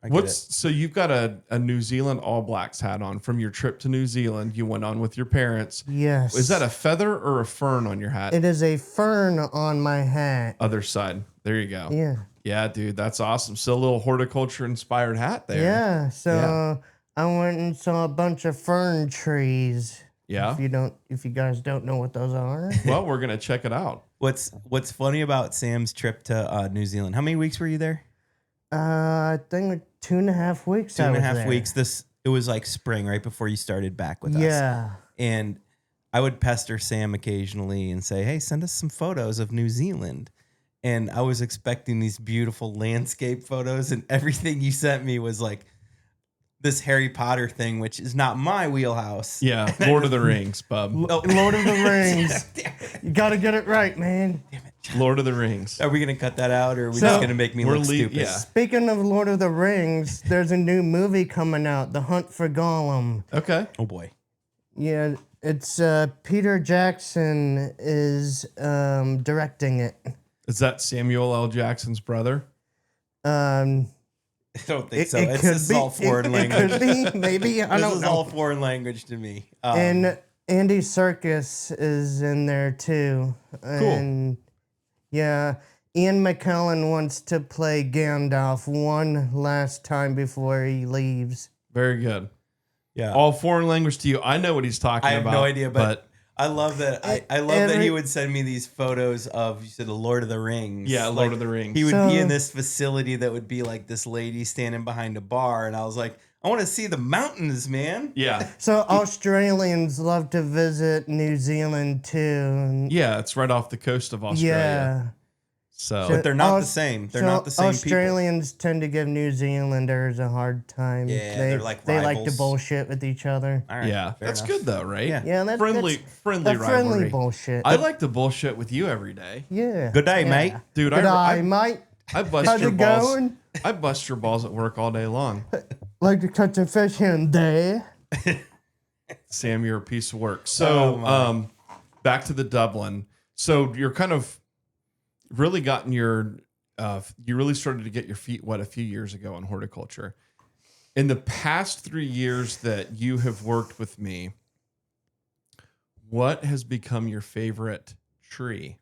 I get it. So you've got a New Zealand All Blacks hat on from your trip to New Zealand. You went on with your parents. Yes. Is that a feather or a fern on your hat? It is a fern on my hat. Other side. There you go. Yeah. Yeah, dude, that's awesome. So a little horticulture inspired hat there. Yeah. So I went and saw a bunch of fern trees. Yeah. If you guys don't know what those are. Well, we're gonna check it out. What's funny about Sam's trip to New Zealand? How many weeks were you there? I think like 2.5 weeks. 2.5 weeks. It was like spring, right before you started back with us. Yeah. And I would pester Sam occasionally and say, "Hey, send us some photos of New Zealand." And I was expecting these beautiful landscape photos, and everything you sent me was like, this Harry Potter thing, which is not my wheelhouse. Yeah, Lord of the Rings, bub. Lord of the Rings. You got to get it right, man. Lord of the Rings. Are we gonna cut that out, or are we So- just gonna make me We're look stupid? yeah. Speaking of Lord of the Rings, there's a new movie coming out, The Hunt for Gollum. Okay. Oh boy. Yeah, it's Peter Jackson is directing it. Is that Samuel L. Jackson's brother? Um, I don't think so. it This could is be. all foreign It language. could be, maybe. I This don't is know. all foreign language to me. And Andy Serkis is in there too. And yeah, Ian McKellen wants to play Gandalf one last time before he leaves. Very good. yeah. All foreign language to you. I know what he's talking I have about. no idea, but I love that. I love that he Every- would send me these photos of, you said, the Lord of the Rings. yeah, Lord of the Rings. He would So- be in this facility that would be like this lady standing behind a bar, and I was like, I want to see the mountains, man. yeah. So Australians love to visit New Zealand too. And Yeah, it's right off the coast of Australia. yeah. So, But they're not the Aus- same. They're so not the same people. Australians tend to give New Zealanders a hard time. Yeah, they they're like they like to rivals. bullshit with each other. All right, yeah, fair that's enough. good though, right? Yeah. Yeah, that's friendly friendly rivalry. bullshit. I like to bullshit with you every day, yeah. Good day, yeah. mate. dude. Good eye, I mate. bust How's your it balls. going? I bust your balls at work all day long. Like to catch a fish here and there. Sam, you're a piece of work. So, Oh, my. back to the Dublin. So you're kind of really gotten your, you really started to get your feet wet a few years ago on horticulture. In the past 3 years that you have worked with me, what has become your favorite tree?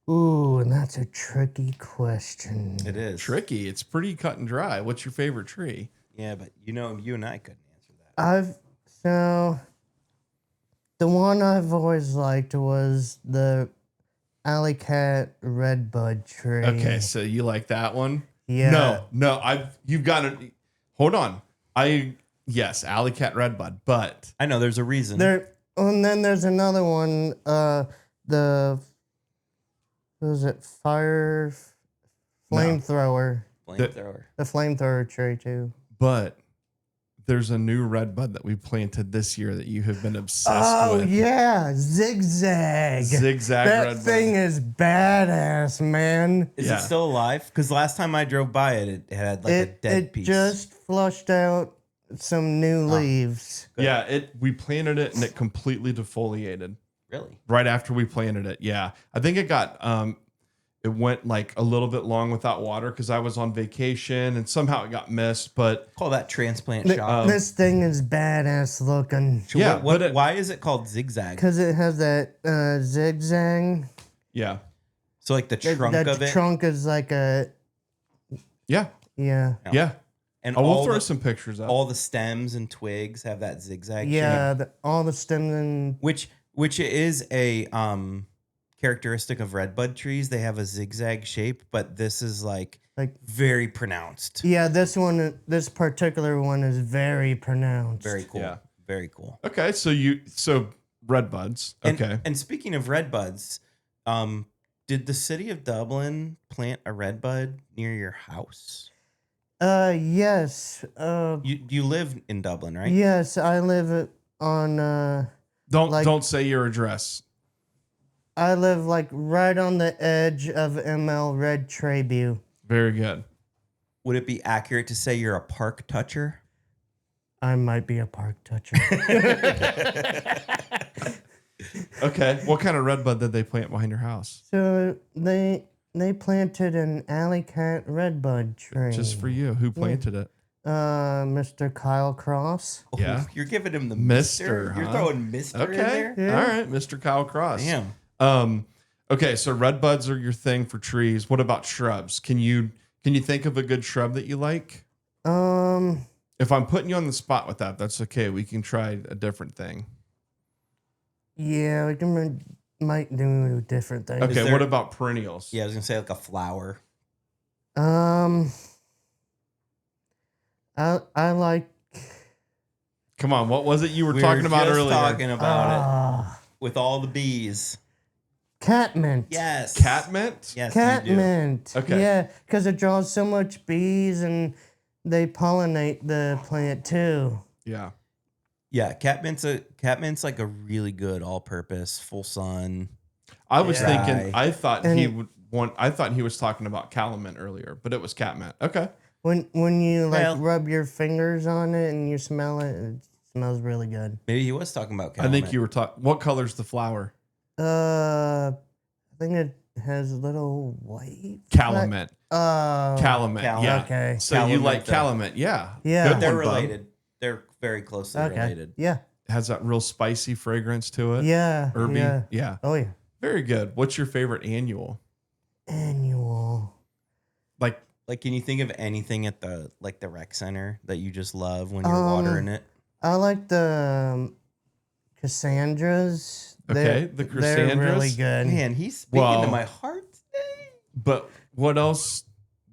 Ooh, and that's a tricky question. It is. Tricky. It's pretty cut and dry. What's your favorite tree? Yeah, but you and I couldn't answer that. So the one I've always liked was the alley cat redbud tree. Okay, so you like that one? Yeah. No, you've got to, hold on. Yes, alley cat redbud, but I know there's a reason. And then there's another one, the what was it? Flamethrower. Flamethrower. The flamethrower tree too. but there's a new redbud that we planted this year that you have been obsessed with. Yeah, zigzag. Zigzag That redbud. thing is badass, man. Is Yeah. it still alive? Because last time I drove by it, it had like a dead It piece. just flushed out some new leaves. Yeah, we planted it and it completely defoliated Really? right after we planted it. Yeah, I think it got it went like a little bit long without water because I was on vacation and somehow it got missed. But Call that transplant Th- shock. This thing is badass looking. So yeah, but why is it called zigzag? Because it has that zigzag. yeah, So like the trunk that of it, trunk is like a, yeah, yeah. yeah. and Oh, we'll all throw the, some pictures up. all the stems and twigs have that zigzag. Yeah, shape, all the stems and which is a characteristic of redbud trees. They have a zigzag shape, but this is like very pronounced. yeah, this particular one is very pronounced. Very cool. Yeah. Very cool. Okay, so redbuds. And, Okay. And speaking of redbuds, did the city of Dublin plant a redbud near your house? Yes. You live in Dublin, right? Yes, I live on. Don't say your address. I live like right on the edge of ML Red Tribune. Very good. Would it be accurate to say you're a park toucher? I might be a park toucher. Okay. What kind of redbud did they plant behind your house? So they planted an alley cat redbud tree. Just for you. Who planted it? Mr. Kyle Cross. Yeah. You're giving him the Mister, You're huh? throwing Mister in Okay. there? Yeah. All right, Mr. Kyle Cross. Damn. Okay, so redbuds are your thing for trees. What about shrubs? Can you think of a good shrub that you like? If I'm putting you on the spot with that, that's okay. We can try a different thing. Yeah, we might do a different thing. Okay, what about perennials? Yeah, I was gonna say like a flower. I like. Come on, what was it you were We talking were about just earlier? talking about it with all the bees. Catmint. Yes. Catmint? Yes. You do. Catmint. Okay. Yeah, because it draws so much bees and they pollinate the plant too. Yeah. Yeah, catmint's like a really good all-purpose, full sun. I was Yeah. thinking, I thought And- I thought he was talking about calamint earlier, but it was catmint. Okay. When you like Well- rub your fingers on it and you smell it, it smells really good. Maybe he was talking about I think calamint. you were talking, what color's the flower? I think it has a little white. Calamint. Calamint. Calamint. Yeah. Okay. So you like Calamint, calamint. Yeah. Yeah. Good They're one, bud. related. They're very closely Okay. related. Yeah. Has that real spicy fragrance to it. Yeah. Herby. Yeah. Yeah. Oh yeah. Very good. What's your favorite annual? Annual. Like, Like, can you think of anything at the rec center that you just love when you're watering it? I like the Cassandras. Okay, the They're really Cassandras? good. Man, he's speaking Well- to my heart today. but what else?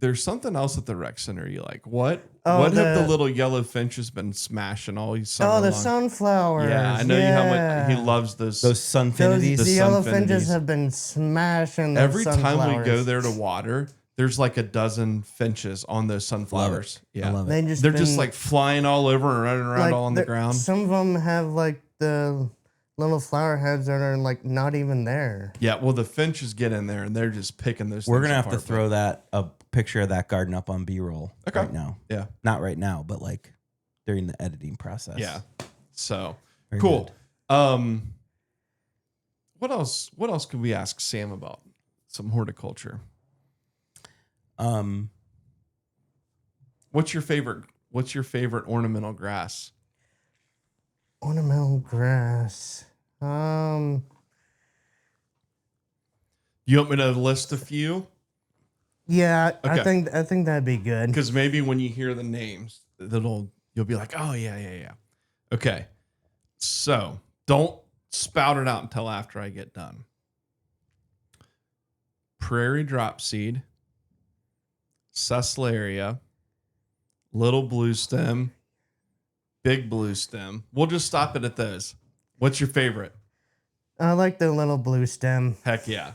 There's something else at the rec center you like. What? Oh, What have the the- little yellow finches been smashing all these summer Oh, the long? sunflowers. Yeah, I know you how much he loves those. Those sunfinities. The The yellow sunfinities. finches have been smashing those Every time we sunflowers. go there to water, there's like a dozen finches on those sunflowers. I love it. They just They're just been, like flying all over and running around like, all on the they're- ground. Some of them have like the little flower heads that are like not even there. Yeah, well, the finches get in there and they're just picking those. We're things gonna have to apart. throw a picture of that garden up on B-roll Okay. right now. Yeah, Not right now, but like during the editing process. yeah. So Very cool. good. What else? What else could we ask Sam about? Some horticulture. What's your favorite? What's your favorite ornamental grass? Ornamental grass. You want me to list a few? Yeah, Okay. I think that'd be good. Because maybe when you hear the names, you'll be like, oh yeah. Okay, so don't spout it out until after I get done. Prairie dropseed, Suslaria, little blue stem, big blue stem. We'll just stop it at those. What's your favorite? I like the little blue stem. Heck yeah.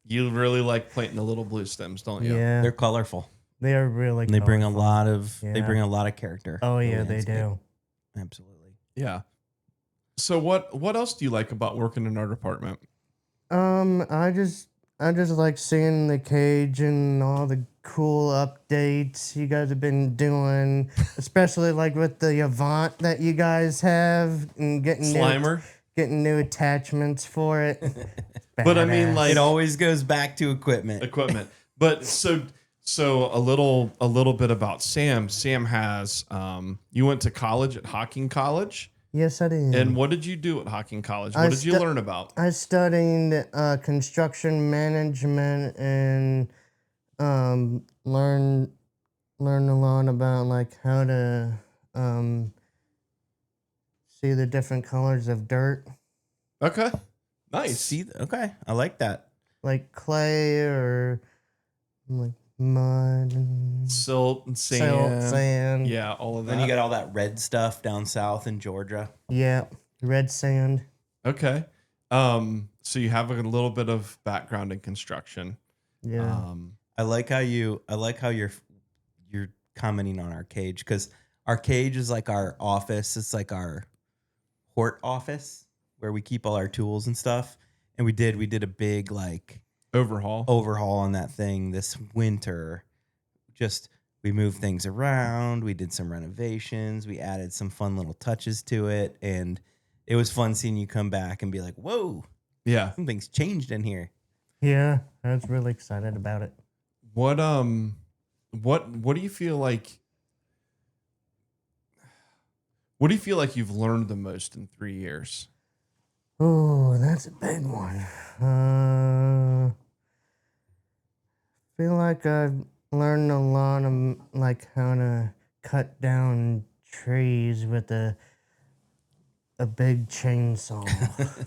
You really like planting the little blue stems, don't you? Yeah, They're colorful. they are really. And they bring a colorful. lot of Yeah. character. Oh to the yeah, they landscape. do. Absolutely. Yeah. So what else do you like about working in our department? I just like seeing the cage and all the cool updates you guys have been doing, especially like with the Avant that you guys have and getting Slimer? getting new attachments for it. But I mean, Badass. like- It always goes back to equipment. Equipment. But so a little bit about Sam. Sam has you went to college at Hocking College. Yes, I did. And what did you do at Hocking College? I What did you learn about? I studied construction management and learn a lot about like how to see the different colors of dirt, Okay. Nice. See, okay, I like that. like clay or like mud and Silt and sand. silt, sand. Yeah, all of that. Then you got all that red stuff down south in Georgia. Yeah, red sand. Okay. So you have a little bit of background in construction. Yeah. I like how you're commenting on our cage, because our cage is like our office. It's like our hort office where we keep all our tools and stuff. And we did a big like Overhaul. overhaul on that thing this winter. Just we moved things around, we did some renovations, we added some fun little touches to it, and it was fun seeing you come back and be like, whoa, Yeah. something's changed in here. Yeah, I was really excited about it. What do you feel like? What do you feel like you've learned the most in 3 years? Oh, that's a big one. Feel like I've learned a lot of like how to cut down trees with a big chainsaw.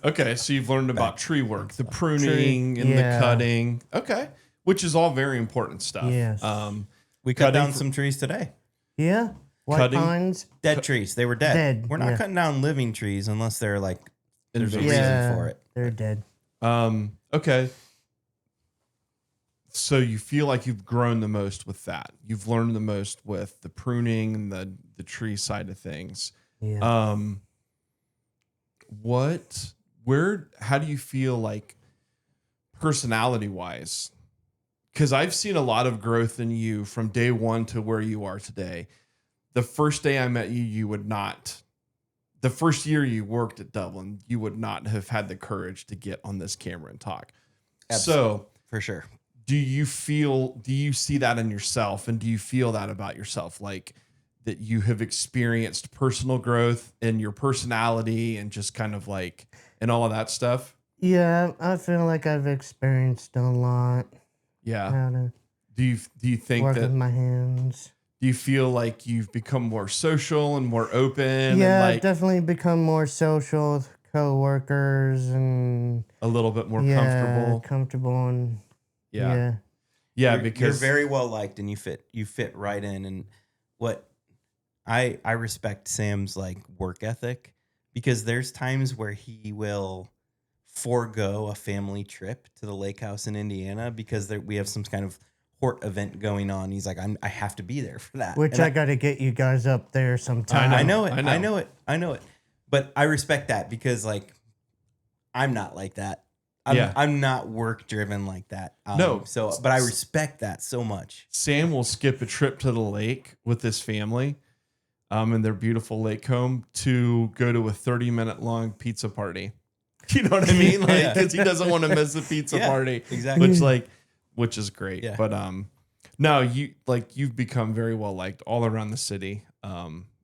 Okay, so you've learned about tree work, the pruning and yeah. the cutting. Okay, which is all very important stuff. Yes. We cut Cutting down for- some trees today. Yeah, white Cutting- pines. Dead trees. They were dead. Dead, We're not yeah. cutting down living trees unless they're like there's a Invasive. reason Yeah, for it. they're dead. Okay. so you feel like you've grown the most with that. You've learned the most with the pruning and the tree side of things. Yeah. How do you feel like personality wise? Because I've seen a lot of growth in you from day one to where you are today. The first day I met you, the first year you worked at Dublin, you would not have had the courage to get on this camera and talk. Absolutely. So For sure. do you see that in yourself? And do you feel that about yourself? Like that you have experienced personal growth in your personality and just kind of like, and all of that stuff? Yeah, I feel like I've experienced a lot. Yeah. How to Do you think work that, with my hands. do you feel like you've become more social and more open? Yeah, and I've like definitely become more social with coworkers and a little bit more comfortable? and Yeah. You're Because very well liked and you fit right in. And what I respect Sam's like work ethic, because there's times where he will forego a family trip to the lake house in Indiana because we have some kind of hort event going on. He's like, I have to be there for that. which And I got to get you guys up there sometime. I know it. But I respect that because like I'm not like that. I'm not work driven like that. No. But I respect that so much. Sam will skip a trip to the lake with his family, in their beautiful lake home to go to a 30-minute long pizza party. You know what I mean? Like, because he doesn't want to miss the pizza party. Exactly. Which is great. Yeah. But no, you've become very well liked all around the city.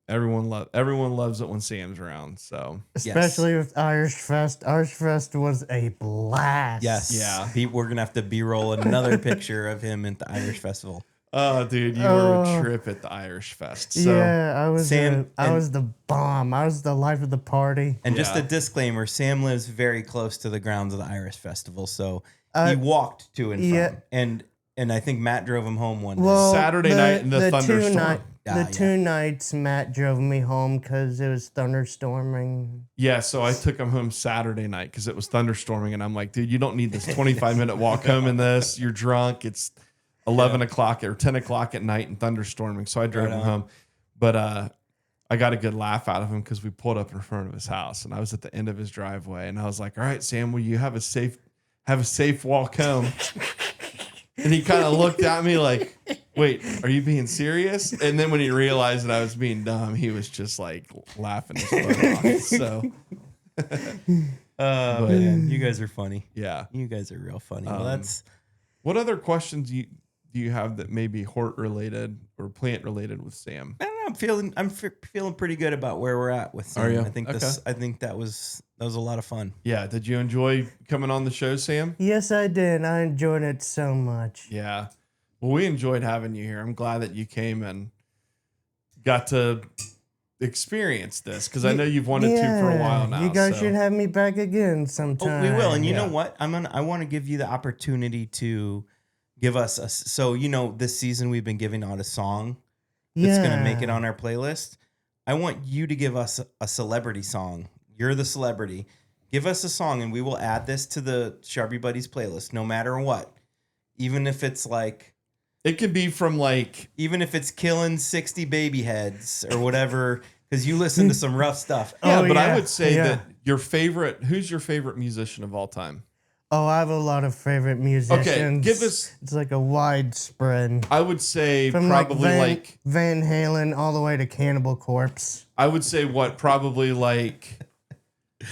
Everyone loves it when Sam's around. So Especially with Irish Fest. Irish Fest was a blast. Yes. Yeah. We're gonna have to B-roll another picture of him at the Irish Festival. Oh, dude, you were a trip at the Irish Fest. So Yeah, I was Sam- I was the bomb. I was the life of the party. And just Yeah. a disclaimer, Sam lives very close to the grounds of the Irish Festival, so he walked to and yeah. from. And I think Matt drove him home one day. Well, Saturday night in the thunderstorm. The two nights Matt drove me home because it was thunderstorming. Yeah, so I took him home Saturday night because it was thunderstorming, and I'm like, dude, you don't need this 25-minute walk home in this. You're drunk. It's 11 o'clock or 10 o'clock at night and thunderstorming. So I drove him home. But I got a good laugh out of him because we pulled up in front of his house, and I was at the end of his driveway, and I was like, all right, Sam, will you have a safe walk home? And he kind of looked at me like, wait, are you being serious? And then when he realized that I was being dumb, he was just like laughing his butt off. So, Man, you guys are funny. yeah. You guys are real funny. Well, What other questions do you have that may be hort related or plant related with Sam? I don't know. I'm feeling pretty good about where we're at with Sam. Are you? I think that was a lot of fun. Yeah. Did you enjoy coming on the show, Sam? Yes, I did. I enjoyed it so much. Yeah. Well, we enjoyed having you here. I'm glad that you came and got to experience this because I know you've wanted to for a while now. You guys should have me back again sometime. Oh, we will. And you know what? I want to give you the opportunity to give us this season we've been giving out a song that's going to make it on our playlist. I want you to give us a celebrity song. You're the celebrity. Give us a song and we will add this to the Shrubby Buddies playlist no matter what. Even if it's like, it could be from like, even if it's killing 60 baby heads or whatever, because you listen to some rough stuff. Yeah, but I would say that who's your favorite musician of all time? Oh, I have a lot of favorite musicians. Okay, give us. It's like a widespread. I would say From probably like Van Halen all the way to Cannibal Corpse. I would say probably like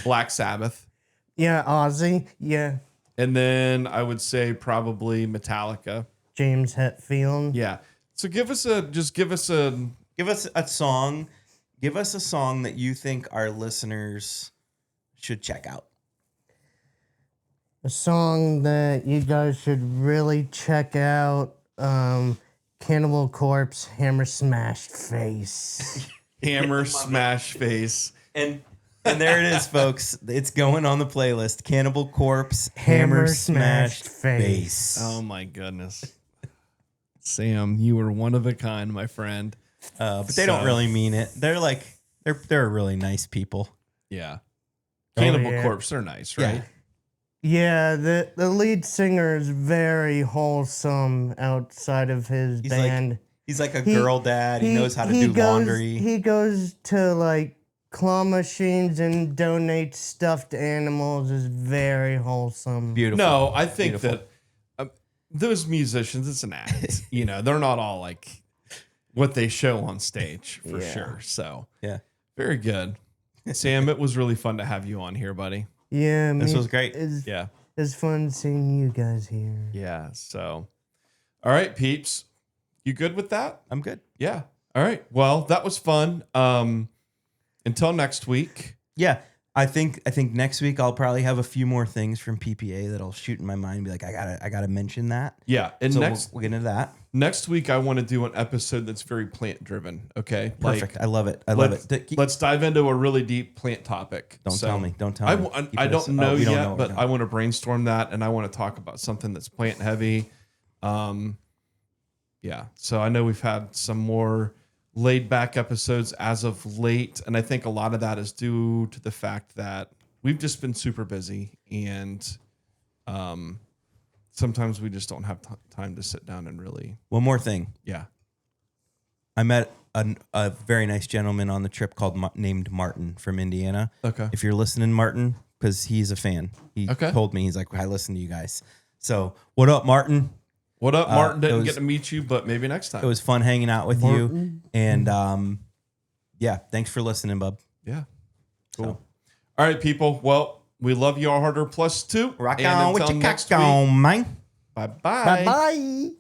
Black Sabbath. Yeah, Ozzy. Yeah. And then I would say probably Metallica. James Hetfield. Yeah. So give us a song. Give us a song that you think our listeners should check out. A song that you guys should really check out. Cannibal Corpse, Hammer Smashed Face. Hammer Smash Face. And there it is, folks. It's going on the playlist. Cannibal Corpse, Hammer Smashed Face. Oh my goodness. Sam, you were one of a kind, my friend. But they don't really mean it. They're really nice people. Yeah. Cannibal Corpse, they're nice, right? Yeah. Yeah, the lead singer is very wholesome outside of his band. He's like a girl dad. He knows how to do laundry. He goes to like claw machines and donates stuffed animals. Is very wholesome. Beautiful. No, I think that those musicians, it's an act. They're not all like what they show on stage for sure. So yeah, very good. Sam, it was really fun to have you on here, buddy. Yeah, this was great. It's fun seeing you guys here. Yeah. So, all right, peeps, you good with that? I'm good. Yeah. All right. Well, that was fun. Until next week. Yeah. I think next week I'll probably have a few more things from PPA that I'll shoot in my mind and be like, I gotta mention that. Yeah. And so we'll get into that. Next week I want to do an episode that's very plant driven. Okay. Perfect. I love it. I love it. Let's dive into a really deep plant topic. Don't tell me. I don't know yet, but I want to brainstorm that and I want to talk about something that's plant heavy. Yeah. So I know we've had some more laid back episodes as of late. And I think a lot of that is due to the fact that we've just been super busy and sometimes we just don't have time to sit down and really. One more thing. Yeah. I met a very nice gentleman on the trip named Martin from Indiana. Okay. If you're listening, Martin, because he's a fan. He told me, he's like, I listen to you guys. So what up, Martin? What up, Martin? Didn't get to meet you, but maybe next time. It was fun hanging out with you. And yeah, thanks for listening, bub. Yeah. Cool. So. All right, people. Well, we love you all harder +2. Rock on with your cock on, man. Bye-bye. Bye-bye.